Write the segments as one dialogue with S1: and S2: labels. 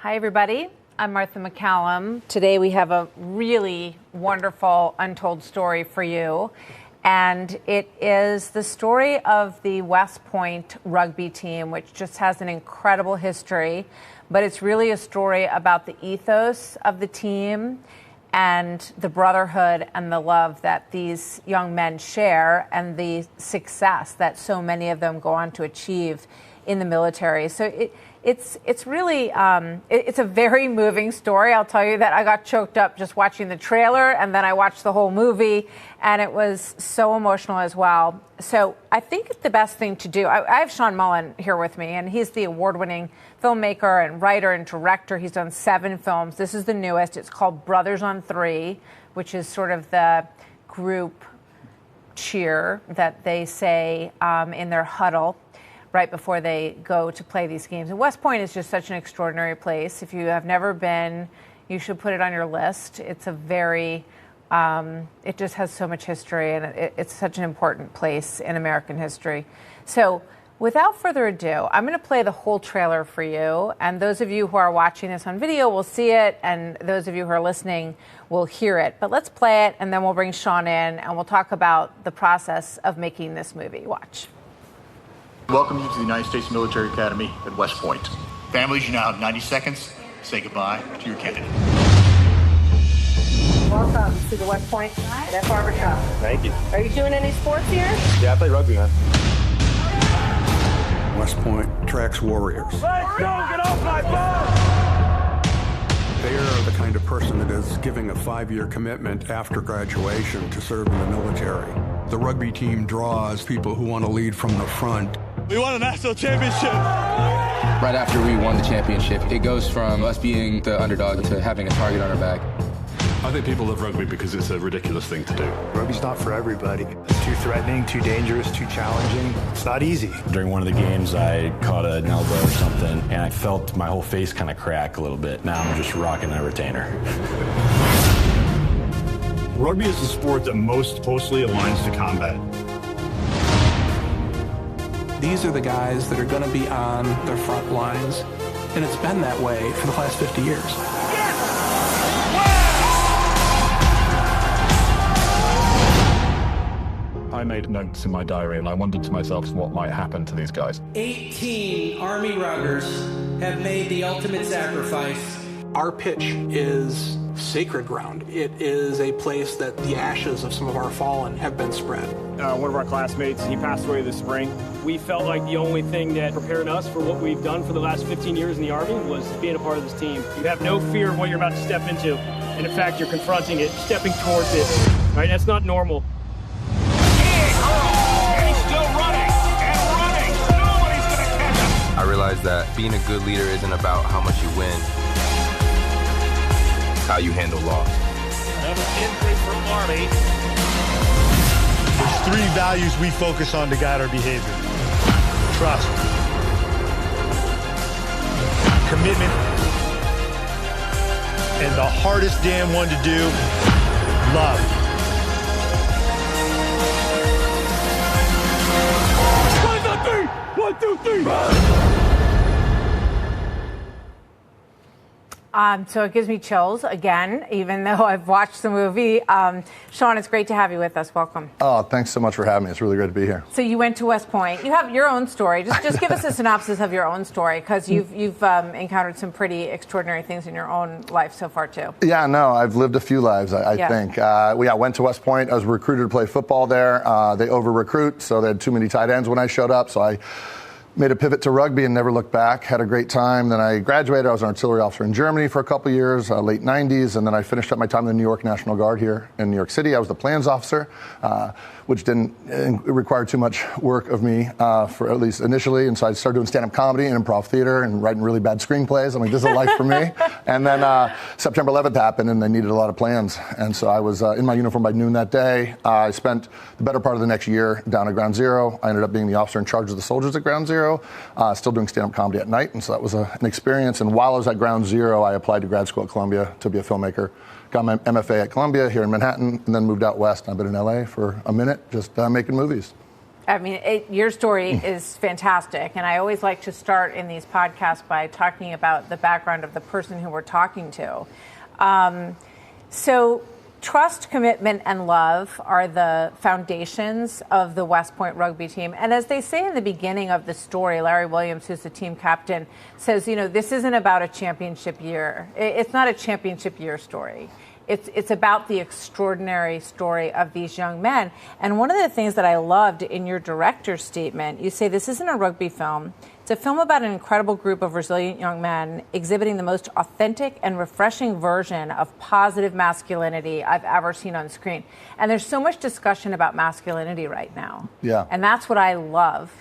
S1: Hi, everybody. I'm Martha McCallum. Today we have a really wonderful Untold story for you. And it is the story of the West Point rugby team, which just has an incredible history. But it's really a story about the ethos of the team and the brotherhood and the love that these young men share and the success that so many of them go on to achieve in the military. So it's really it's a very moving story. I'll tell you that I got choked up just watching the trailer, and then I watched the whole movie, and it was so emotional as well. So I think the best thing to do, I have Sean Mullin here with me, and he's the award-winning filmmaker and writer and director. He's done 7 films. This is the newest. It's called Brothers on 3, which is sort of the group cheer that they say in their huddle right before they go to play these games. And West Point is just such an extraordinary place. If you have never been, you should put it on your list. It's a very, it just has so much history, and it's such an important place in American history. So without further ado, I'm going to play the whole trailer for you. And those of you who are watching this on video will see it, and those of you who are listening will hear it. But let's play it, and then we'll bring Sean in, and we'll talk about the process of making this movie. Watch.
S2: Welcome you to the United States Military Academy at West Point. Families, you now have 90 seconds to say goodbye to your candidate.
S1: Welcome to the West Point at Barbershop.
S3: Thank you.
S1: Are you doing any sports here?
S3: Yeah, I play rugby, man.
S4: West Point tracks warriors.
S3: Let's go! Get off my ball!
S4: They are the kind of person that is giving a 5-year commitment after graduation to serve in the military. The rugby team draws people who want to lead from the front.
S3: We won a national championship!
S5: Right after we won the championship, it goes from us being the underdog to having a target on our back.
S6: I think people love rugby because it's a ridiculous thing to do.
S7: Rugby's not for everybody. It's too threatening, too dangerous, too challenging. It's not easy.
S6: During one of the games, I caught an elbow or something, and I felt my whole face kind of crack a little bit. Now I'm just rocking a retainer.
S8: Rugby is the sport that most closely aligns to combat.
S9: These are the guys that are going to be on the front lines, and it's been that way for the last 50 years.
S6: I made notes in my diary, and I wondered to myself what might happen to these guys.
S10: 18 Army ruggers have made the ultimate sacrifice.
S9: Our pitch is sacred ground. It is a place that the ashes of some of our fallen have been spread.
S3: One of our classmates, he passed away this spring. We felt like the only thing that prepared us for what we've done for the last 15 years in the Army was being a part of this team. You have no fear of what you're about to step into. And in fact, you're confronting it, stepping towards it. Right? That's not normal.
S5: I realized that being a good leader isn't about how much you win, it's how you handle loss.
S3: Another injury for Army.
S8: There's 3 values we focus on to guide our behavior. Trust, commitment, and the hardest damn one to do, love. One, two, three.
S1: So it gives me chills again, even though I've watched the movie. Sean, it's great to have you with us. Welcome.
S11: Oh, thanks so much for having me. It's really great to be here.
S1: So you went to West Point. You have your own story. Just give us a synopsis of your own story, because you've encountered some pretty extraordinary things in your own life so far too.
S11: Yeah, no, I've lived a few lives, I think. I went to West Point. I was recruited to play football there. They over-recruit, so they had too many tight ends when I showed up. So I made a pivot to rugby and never looked back. Had a great time. Then I graduated. I was an artillery officer in Germany for a couple of years, late 90s. And then I finished up my time in the New York National Guard here in New York City. I was the plans officer, which didn't require too much work of me, for at least initially. And so I started doing stand-up comedy and improv theater and writing really bad screenplays. I'm like, this is a life for me. And then September 11th happened, and they needed a lot of plans. And so I was in my uniform by noon that day. I spent the better part of the next year down at Ground Zero. I ended up being the officer in charge of the soldiers at Ground Zero, still doing stand-up comedy at night. And so that was an experience. And while I was at Ground Zero, I applied to grad school at Columbia to be a filmmaker. Got my MFA at Columbia here in Manhattan, and then moved out west. I've been in LA for a minute, just making movies.
S1: I mean, your story is fantastic, and I always like to start in these podcasts by talking about the background of the person who we're talking to. So trust, commitment, and love are the foundations of the West Point rugby team. And as they say in the beginning of the story, Larry Williams, who's the team captain, says, this isn't about a championship year. It's not a championship year story. It's about the extraordinary story of these young men. And one of the things that I loved in your director's statement, you say this isn't a rugby film. It's a film about an incredible group of resilient young men exhibiting the most authentic and refreshing version of positive masculinity I've ever seen on screen. And there's so much discussion about masculinity right now.
S11: Yeah.
S1: And that's what I love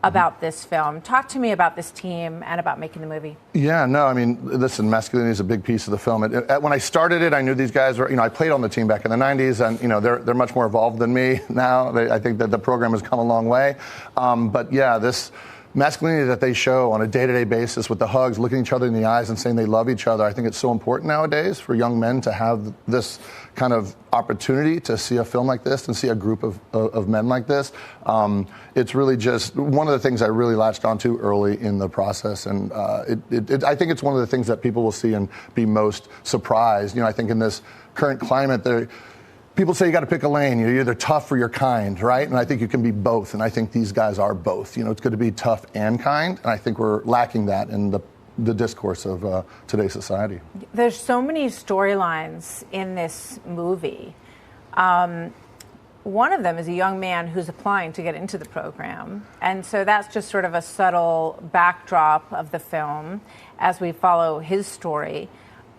S1: about this film. Talk to me about this team and about making the movie.
S11: Yeah, no, I mean, listen, masculinity is a big piece of the film. When I started it, I knew these guys were, I played on the team back in the 90s, and, they're much more evolved than me now. I think that the program has come a long way. But yeah, this masculinity that they show on a day-to-day basis with the hugs, looking each other in the eyes and saying they love each other, I think it's so important nowadays for young men to have this kind of opportunity to see a film like this and see a group of men like this. It's really just one of the things I really latched onto early in the process, and I think it's one of the things that people will see and be most surprised. I think in this current climate, people say you got to pick a lane. You're either tough or you're kind, right? And I think you can be both, and I think these guys are both. It's good to be tough and kind, and I think we're lacking that in the discourse of today's society.
S1: There's so many storylines in this movie. One of them is a young man who's applying to get into the program, and so that's just sort of a subtle backdrop of the film as we follow his story.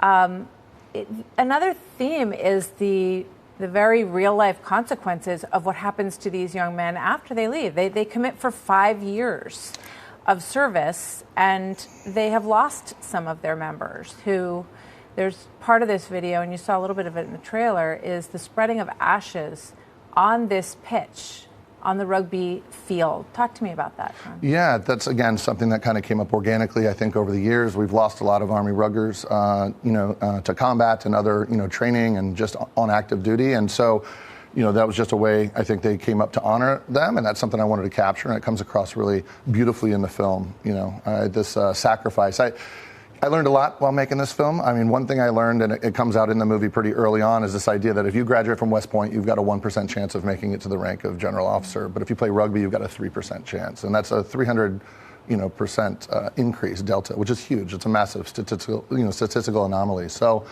S1: Another theme is the very real-life consequences of what happens to these young men after they leave. They commit for 5 years of service, and they have lost some of their members who, there's part of this video, and you saw a little bit of it in the trailer, is the spreading of ashes on this pitch, on the rugby field. Talk to me about that, Sean.
S11: Yeah, that's, again, something that kind of came up organically, I think, over the years. We've lost a lot of Army ruggers, to combat and other, training and just on active duty. And so, that was just a way I think they came up to honor them, and that's something I wanted to capture, and it comes across really beautifully in the film, this sacrifice. I learned a lot while making this film. I mean, one thing I learned, and it comes out in the movie pretty early on, is this idea that if you graduate from West Point, you've got a 1% chance of making it to the rank of general officer. But if you play rugby, you've got a 3% chance. And that's a 300% increase delta, which is huge. It's a massive statistical anomaly. So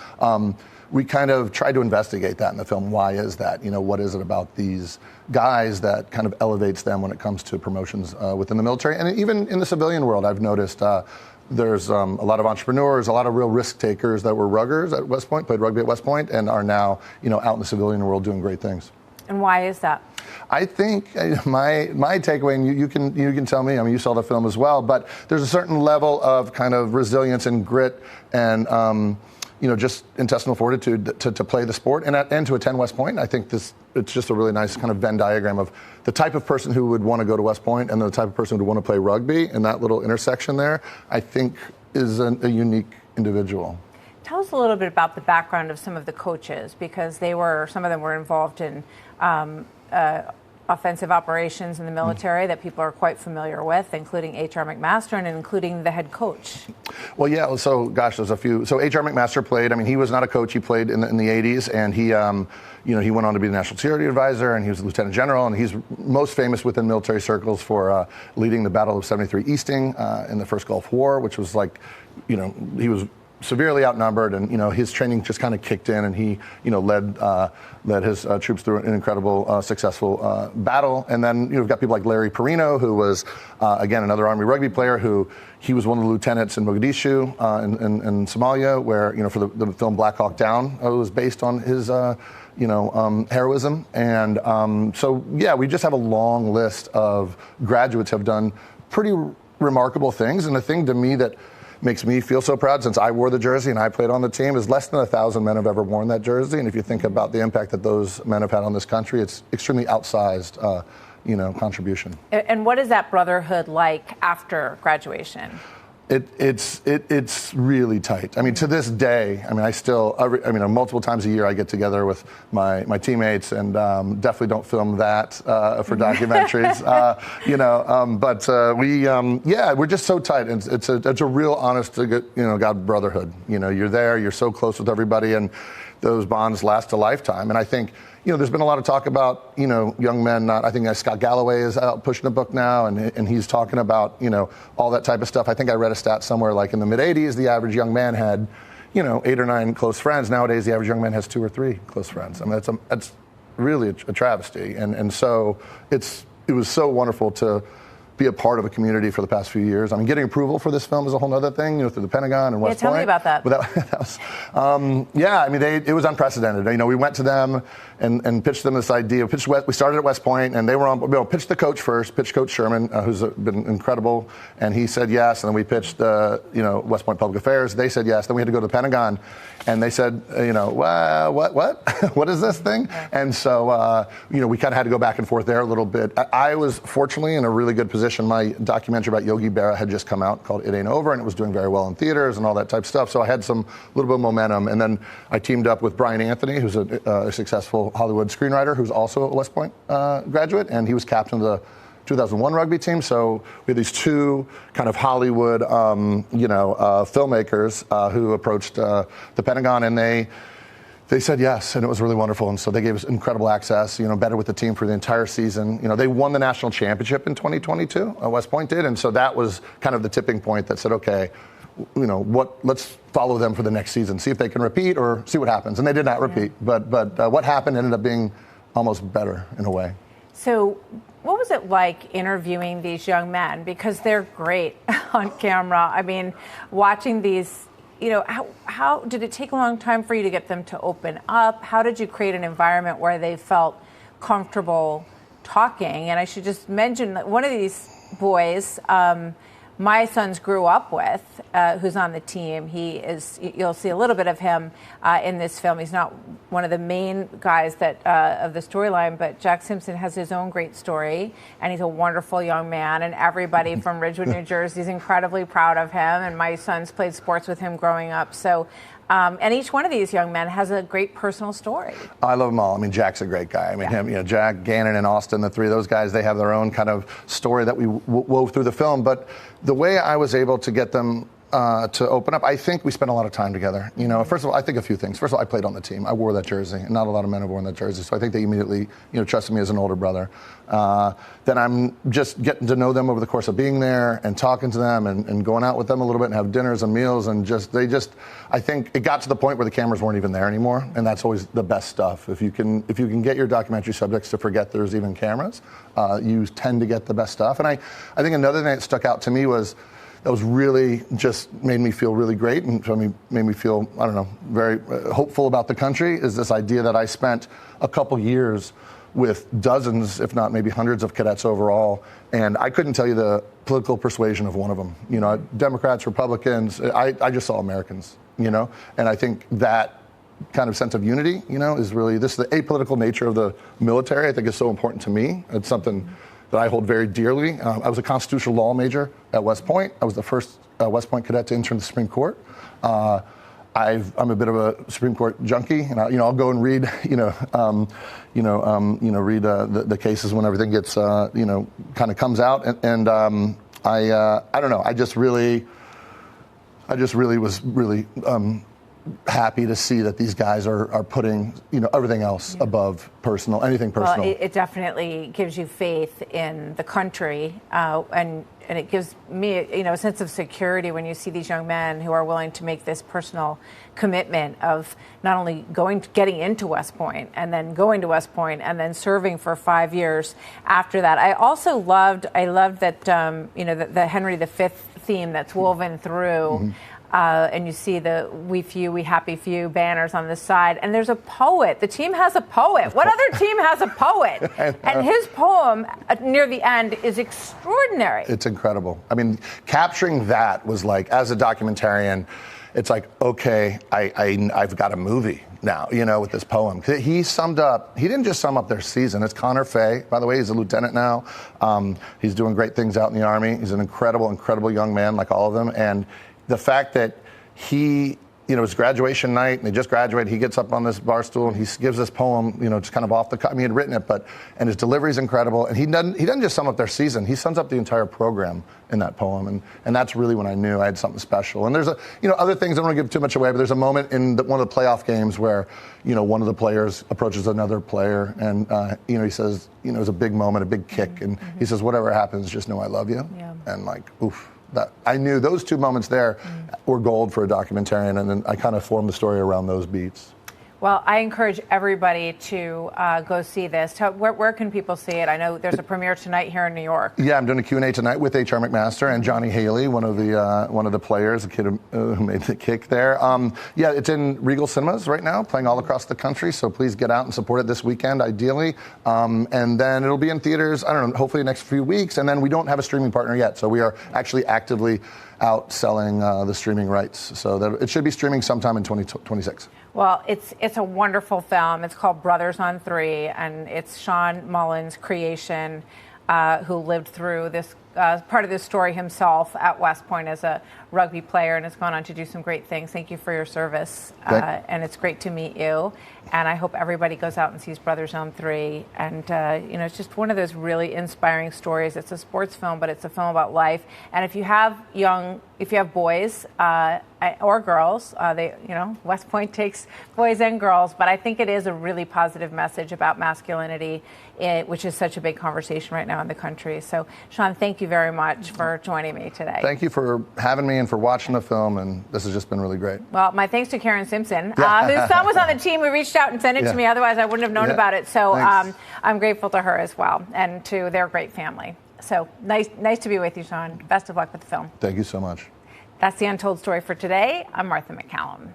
S11: we kind of tried to investigate that in the film. Why is that? What is it about these guys that kind of elevates them when it comes to promotions within the military? And even in the civilian world, I've noticed there's a lot of entrepreneurs, a lot of real risk takers that were ruggers at West Point, played rugby at West Point, and are now, out in the civilian world doing great things.
S1: And why is that?
S11: I think my takeaway, and you can tell me, I mean, you saw the film as well, but there's a certain level of kind of resilience and grit and, just intestinal fortitude to play the sport and to attend West Point. I think it's just a really nice kind of Venn diagram of the type of person who would want to go to West Point and the type of person who would want to play rugby, and that little intersection there, I think, is a unique individual.
S1: Tell us a little bit about the background of some of the coaches, because some of them were involved in offensive operations in the military that people are quite familiar with, including H.R. McMaster and including the head coach.
S11: Well, yeah, so gosh, there's a few. So H.R. McMaster played, he was not a coach, he played in the 80s, and he went on to be the National Security Advisor, and he was a Lieutenant General, and he's most famous within military circles for leading the Battle of 73 Easting in the first Gulf War, which was he was severely outnumbered, and his training just kind of kicked in, and he led his troops through an incredible successful battle. And then you've got people like Larry Perino, who was again another Army rugby player, who he was one of the lieutenants in Mogadishu in Somalia, where for the film Black Hawk Down, it was based on his heroism. And so yeah, we just have a long list of graduates who have done pretty remarkable things. And the thing to me that makes me feel so proud, since I wore the jersey and I played on the team, is less than 1,000 men have ever worn that jersey. And if you think about the impact that those men have had on this country, it's extremely outsized, contribution.
S1: And what is that brotherhood like after graduation?
S11: It's really tight. I mean, to this day, I mean, multiple times a year I get together with my teammates, and definitely don't film that for documentaries, we're just so tight. It's a real honest to God brotherhood. You're there, you're so close with everybody, and those bonds last a lifetime. And I think, there's been a lot of talk about, young men I think Scott Galloway is out pushing a book now, and he's talking about, all that type of stuff. I think I read a stat somewhere like in the mid-'80s, the average young man had, 8 or 9 close friends. Nowadays, the average young man has 2 or 3 close friends. I mean, that's really a travesty. And so it was so wonderful to be a part of a community for the past few years. I mean, getting approval for this film is a whole other thing, through the Pentagon and West Point.
S1: Tell me about that.
S11: But that was, it was unprecedented. We went to them and pitched them this idea. We started at West Point, and they were on. Pitched the coach first. Pitched Coach Sherman, who's been incredible, and he said yes. And then we pitched, West Point Public Affairs. They said yes. Then we had to go to the Pentagon, and they said, what? What is this thing? Yeah. And so, we kind of had to go back and forth there a little bit. I was fortunately in a really good position. My documentary about Yogi Berra had just come out called It Ain't Over, and it was doing very well in theaters and all that type of stuff. So I had a little bit of momentum. And then I teamed up with Brian Anthony, who's a successful Hollywood screenwriter, who's also a West Point graduate, and he was captain of the 2001 rugby team. So we had these 2 kind of Hollywood, filmmakers who approached the Pentagon, and they said yes, and it was really wonderful. And so they gave us incredible access, better with the team for the entire season. They won the national championship in 2022, West Point did. And so that was kind of the tipping point that said, okay, let's follow them for the next season, see if they can repeat or see what happens. And they did not repeat, but what happened ended up being almost better in a way.
S1: So what was it like interviewing these young men? Because they're great on camera. I mean, watching these, how did it take a long time for you to get them to open up? How did you create an environment where they felt comfortable talking? And I should just mention that one of these boys, my sons grew up with, who's on the team. You'll see a little bit of him in this film. He's not one of the main guys of the storyline, but Jack Simpson has his own great story, and he's a wonderful young man, and everybody from Ridgewood, New Jersey is incredibly proud of him, and my sons played sports with him growing up. So, and each one of these young men has a great personal story.
S11: I love them all. I mean, Jack's a great guy. I mean, him, Jack, Gannon, and Austin, the 3 of those guys, they have their own kind of story that we wove through the film. But the way I was able to get them to open up, I think we spent a lot of time together. First of all, I think a few things. First of all, I played on the team. I wore that jersey, and not a lot of men have worn that jersey. So I think they immediately, trusted me as an older brother. Then I'm just getting to know them over the course of being there and talking to them and going out with them a little bit and have dinners and meals, and I think it got to the point where the cameras weren't even there anymore, and that's always the best stuff. If you can get your documentary subjects to forget there's even cameras, you tend to get the best stuff. And I think another thing that stuck out to me was that was really just made me feel really great, and made me feel, very hopeful about the country, is this idea that I spent a couple years with dozens, if not maybe hundreds of cadets overall, and I couldn't tell you the political persuasion of one of them. Democrats, Republicans, I just saw Americans, and I think that kind of sense of unity, is really, the apolitical nature of the military, I think is so important to me. It's something that I hold very dearly. I was a constitutional law major at West Point. I was the first West Point cadet to intern the Supreme Court. I'm a bit of a Supreme Court junkie, and I'll go and read, read the cases when everything gets, kind of comes out, and I don't know. I just really was really happy to see that these guys are putting everything else above anything personal.
S1: Well, it definitely gives you faith in the country, and it gives me a sense of security when you see these young men who are willing to make this personal commitment of not only getting into West Point and then going to West Point and then serving for 5 years after that. I also loved that the Henry V theme that's woven through. Mm-hmm. And you see the "We Few, We Happy Few" banners on the side, and there's a poet. The team has a poet. What other team has a poet? And his poem near the end is extraordinary.
S11: It's incredible. I mean, capturing that was like, as a documentarian, it's like, okay, I've got a movie now, with this poem. He didn't just sum up their season. It's Connor Fay, by the way, he's a lieutenant now. He's doing great things out in the Army. He's an incredible, incredible young man, like all of them. And the fact that he, it's graduation night, and they just graduated. He gets up on this bar stool and he gives this poem, just kind of off the cuff. I mean, he had written it, and his delivery is incredible. And he doesn't just sum up their season. He sums up the entire program in that poem, and that's really when I knew I had something special. And there's other things I don't want to give too much away, but there's a moment in one of the playoff games where one of the players approaches another player, and he says, it was a big moment, a big kick, and he says, whatever happens, just know I love you. Yeah. And like, oof. That I knew those 2 moments there were gold for a documentarian, and then I kind of formed the story around those beats.
S1: Well, I encourage everybody to go see this. Where can people see it? I know there's a premiere tonight here in New York.
S11: Yeah, I'm doing a Q&A tonight with H.R. McMaster and Johnny Haley, one of the players, the kid who made the kick there. Yeah, it's in Regal Cinemas right now, playing all across the country. So please get out and support it this weekend, ideally. And then it'll be in theaters, I don't know, hopefully the next few weeks. And then we don't have a streaming partner yet, so we are actually actively out selling the streaming rights. So that it should be streaming sometime in 2026.
S1: Well, it's a wonderful film. It's called Brothers on Three, and it's Sean Mullin's creation, who lived through this part of this story himself at West Point as a rugby player, and has gone on to do some great things. Thank you for your service, and it's great to meet you. And I hope everybody goes out and sees Brothers on Three. And it's just one of those really inspiring stories. It's a sports film, but it's a film about life. And if you have boys or girls, West Point takes boys and girls, but I think it is a really positive message about masculinity, which is such a big conversation right now in the country. So, Sean, thank you very much for joining me today.
S11: Thank you for having me and for watching the film, and this has just been really great.
S1: Well, my thanks to Karen Simpson, whose son was on the team who reached out and sent it to me. Otherwise, I wouldn't have known about it. So I'm grateful to her as well, and to their great family. So nice to be with you, Sean. Best of luck with the film.
S11: Thank you so much.
S1: That's the Untold story for today. I'm Martha McCallum.